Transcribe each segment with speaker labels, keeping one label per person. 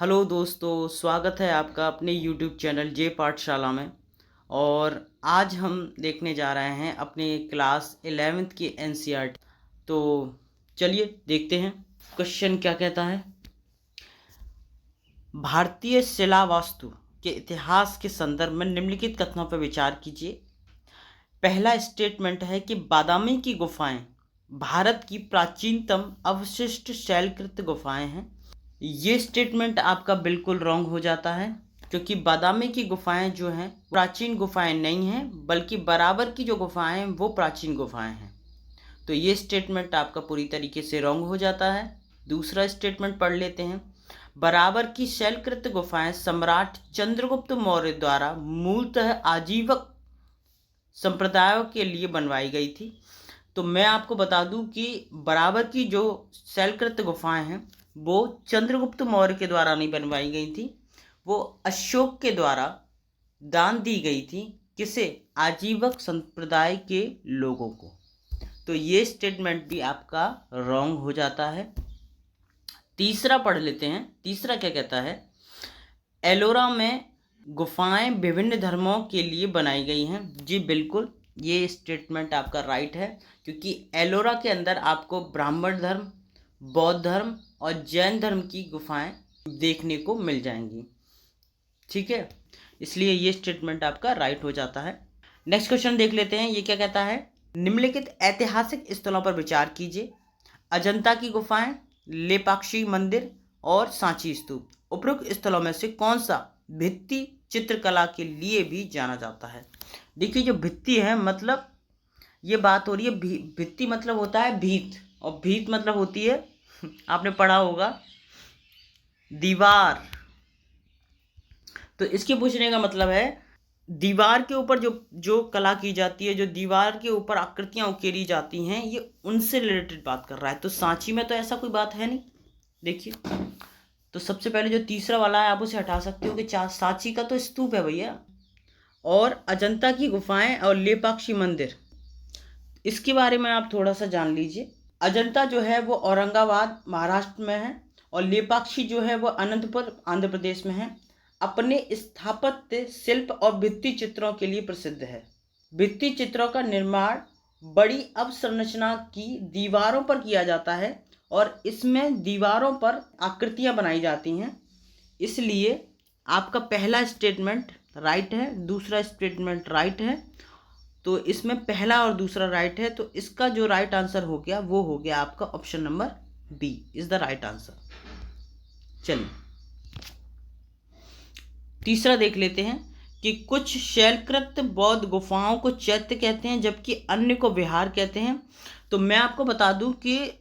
Speaker 1: Hello दोस्तों, स्वागत है आपका अपने यूट्यूब चैनल जे पाठशाला में। और आज हम देखने जा रहे हैं अपने क्लास 11th की एनसीईआरटी। तो चलिए देखते हैं क्वेश्चन क्या कहता है। भारतीय शिला वास्तु के इतिहास के संदर्भ में निम्नलिखित कथनों पर विचार कीजिए। पहला स्टेटमेंट है कि बादामी की गुफाएं भारत की प्राचीनतम अवशिष्ट शैलकृत गुफाएं हैं। ये स्टेटमेंट आपका बिल्कुल रॉन्ग हो जाता है, क्योंकि बादामी की गुफाएं जो हैं प्राचीन गुफाएं नहीं हैं, बल्कि बराबर की जो गुफाएं हैं वो प्राचीन गुफाएं हैं। तो ये स्टेटमेंट आपका पूरी तरीके से रॉन्ग हो जाता है। दूसरा स्टेटमेंट पढ़ लेते हैं। बराबर की शैलकृत गुफाएं सम्राट चंद्रगुप्त मौर्य द्वारा मूलतः आजीवक संप्रदायों के लिए बनवाई गई थी। तो मैं आपको बता दूं कि बराबर की जो शैलकृत गुफाएं हैं वो चंद्रगुप्त मौर्य के द्वारा नहीं बनवाई गई थी, वो अशोक के द्वारा दान दी गई थी। किसे? आजीवक संप्रदाय के लोगों को। तो ये स्टेटमेंट भी आपका रॉन्ग हो जाता है। तीसरा पढ़ लेते हैं। तीसरा क्या कहता है? एलोरा में गुफाएं विभिन्न धर्मों के लिए बनाई गई हैं। जी बिल्कुल, ये स्टेटमेंट आपका राइट है, क्योंकि एलोरा के अंदर आपको ब्राह्मण धर्म, बौद्ध धर्म और जैन धर्म की गुफाएं देखने को मिल जाएंगी। ठीक है, इसलिए ये स्टेटमेंट आपका राइट हो जाता है। नेक्स्ट क्वेश्चन देख लेते हैं। ये क्या कहता है? निम्नलिखित ऐतिहासिक स्थलों पर विचार कीजिए। अजंता की गुफाएं, लेपाक्षी मंदिर और सांची स्तूप। उपरोक्त स्थलों में से कौन सा भित्ति चित्रकला के लिए भी जाना जाता है? देखिए, जो भित्ति है मतलब ये बात हो रही है, भित्ति मतलब होता है भीत, और भीत मतलब होती है, आपने पढ़ा होगा, दीवार। तो इसके पूछने का मतलब है दीवार के ऊपर जो जो कला की जाती है, जो दीवार के ऊपर आकृतियां उकेरी जाती हैं, ये उनसे रिलेटेड बात कर रहा है। तो सांची में तो ऐसा कोई बात है नहीं। देखिए, तो सबसे पहले जो तीसरा वाला है आप उसे हटा सकते हो कि सांची का तो स्तूप है भैया। और अजंता की गुफाएं और लेपाक्षी मंदिर, इसके बारे में आप थोड़ा सा जान लीजिए। अजंता जो है वो औरंगाबाद महाराष्ट्र में है, और लेपाक्षी जो है वो अनंतपुर आंध्र प्रदेश में है। अपने स्थापत्य शिल्प और भित्ति चित्रों के लिए प्रसिद्ध है। भित्ति चित्रों का निर्माण बड़ी अवसंरचना की दीवारों पर किया जाता है, और इसमें दीवारों पर आकृतियां बनाई जाती हैं। इसलिए आपका पहला स्टेटमेंट राइट है, दूसरा स्टेटमेंट राइट है। तो इसमें पहला और दूसरा राइट है, तो इसका जो राइट आंसर हो गया वो हो गया आपका option number B is the right answer. चलिए तीसरा देख लेते हैं कि कुछ शैलकृत बौद्ध गुफाओं को चैत्य कहते हैं, जबकि अन्य को विहार कहते हैं। तो मैं आपको बता दूं कि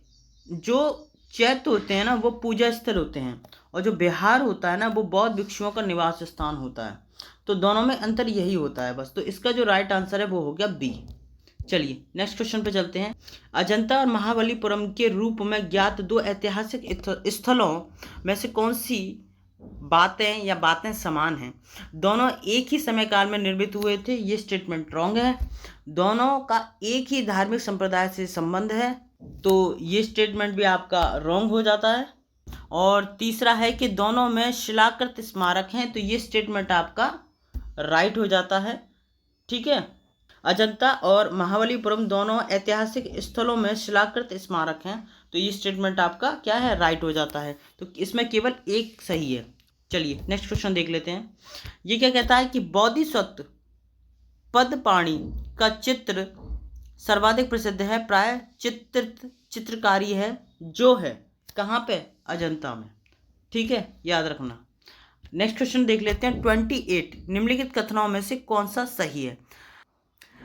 Speaker 1: जो चैत्य होते हैं ना वो पूजा स्थल होते हैं, और जो विहार होता है ना वो बौद्ध भिक्षुओं का निवास स्थान होता है। तो दोनों में अंतर यही होता है बस। तो इसका जो राइट आंसर है वो हो गया बी। चलिए नेक्स्ट क्वेश्चन पे चलते हैं। अजंता और महाबलीपुरम के रूप में ज्ञात दो ऐतिहासिक स्थलों में से कौन सी बातें समान हैं? दोनों एक ही समय काल में निर्मित हुए थे। ये स्टेटमेंट रॉन्ग है। दोनों का एक ही धार्मिक संप्रदाय से संबंध है। तो ये स्टेटमेंट भी आपका रॉन्ग हो जाता है। और तीसरा है कि दोनों में शिलाकृत स्मारक हैं। तो ये स्टेटमेंट आपका राइट हो जाता है। ठीक है, अजंता और महाबलीपुरम दोनों ऐतिहासिक स्थलों में शिलाकृत स्मारक हैं। तो ये स्टेटमेंट आपका क्या है? राइट हो जाता है। तो इसमें केवल एक सही है। चलिए नेक्स्ट क्वेश्चन देख लेते हैं। ये क्या कहता है कि बोधिसत्व पदपाणि का चित्र सर्वाधिक प्रसिद्ध है, प्राय चित्रकारी है, जो है कहाँ पे? अजंता में। ठीक है, याद रखना। नेक्स्ट क्वेश्चन देख लेते हैं 28। निम्नलिखित कथनों में से कौन सा सही है?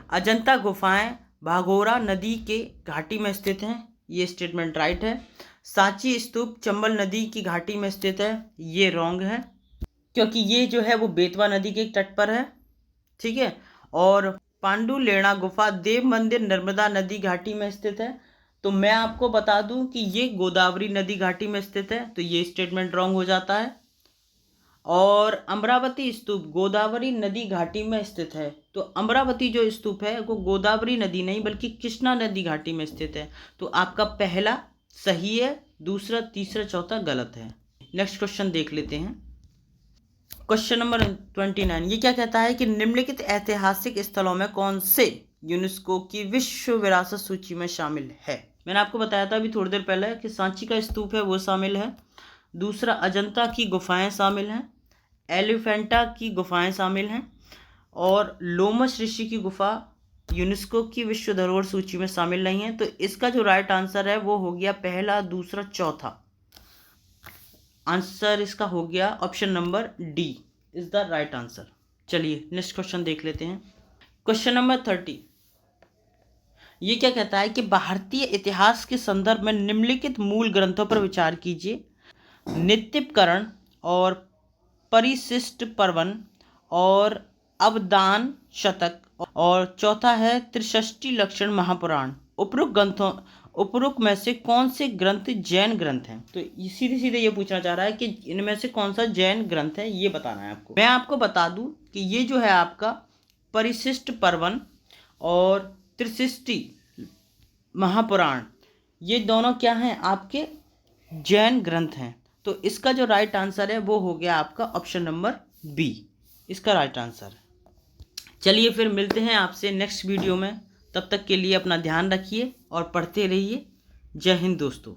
Speaker 1: अजंता गुफाएं भागोरा नदी के घाटी में स्थित हैं। ये स्टेटमेंट राइट है। सांची स्तूप चंबल नदी की घाटी में स्थित है। ये रॉन्ग है, क्योंकि ये जो है वो बेतवा नदी के तट पर है। ठीक है, और पांडुलेणा गुफा देव मंदिर नर्मदा नदी घाटी में स्थित है। तो मैं आपको बता दूं कि ये गोदावरी नदी घाटी में स्थित है। तो ये स्टेटमेंट रॉन्ग हो जाता है। और अमरावती स्तूप गोदावरी नदी घाटी में स्थित है। तो अमरावती जो स्तूप है वो गोदावरी नदी नहीं बल्कि कृष्णा नदी घाटी में स्थित है। तो आपका पहला सही है, दूसरा तीसरा चौथा गलत है। नेक्स्ट क्वेश्चन देख लेते हैं। क्वेश्चन नंबर 29, ये क्या कहता है कि निम्नलिखित ऐतिहासिक स्थलों में कौन से यूनेस्को की विश्व विरासत सूची में शामिल है। मैंने आपको बताया था अभी थोड़ी देर पहले कि सांची का स्तूप है वो शामिल है, दूसरा अजंता की गुफाएं शामिल हैं, एलिफेंटा की गुफाएं शामिल हैं, और लोमस ऋषि की गुफा यूनेस्को की विश्व धरोहर सूची में शामिल नहीं है। तो इसका जो राइट आंसर है वो हो गया पहला, दूसरा, चौथा। आंसर इसका हो गया option number D is the right answer. चलिए नेक्स्ट क्वेश्चन देख लेते हैं। क्वेश्चन नंबर 30, ये क्या कहता है कि भारतीय इतिहास के संदर्भ में निम्नलिखित मूल ग्रंथों पर विचार कीजिए। नित्तिपकरण और परिशिष्ट पर्वन और अवदान शतक, और चौथा है त्रिषष्टि लक्षण महापुराण। उपरोक्त में से कौन से ग्रंथ जैन ग्रंथ हैं। तो सीधे सीधे ये पूछना चाह रहा है कि इनमें से कौन सा जैन ग्रंथ है, ये बताना है आपको। मैं आपको बता दूं कि ये जो है आपका परिशिष्ट पर्वन और त्रिशिष्टि महापुराण, ये दोनों क्या हैं, आपके जैन ग्रंथ हैं। तो इसका जो राइट आंसर है वो हो गया आपका ऑप्शन नंबर बी, इसका राइट आंसर है। चलिए फिर मिलते हैं आपसे नेक्स्ट वीडियो में, तब तक के लिए अपना ध्यान रखिए और पढ़ते रहिए। जय हिंद दोस्तों।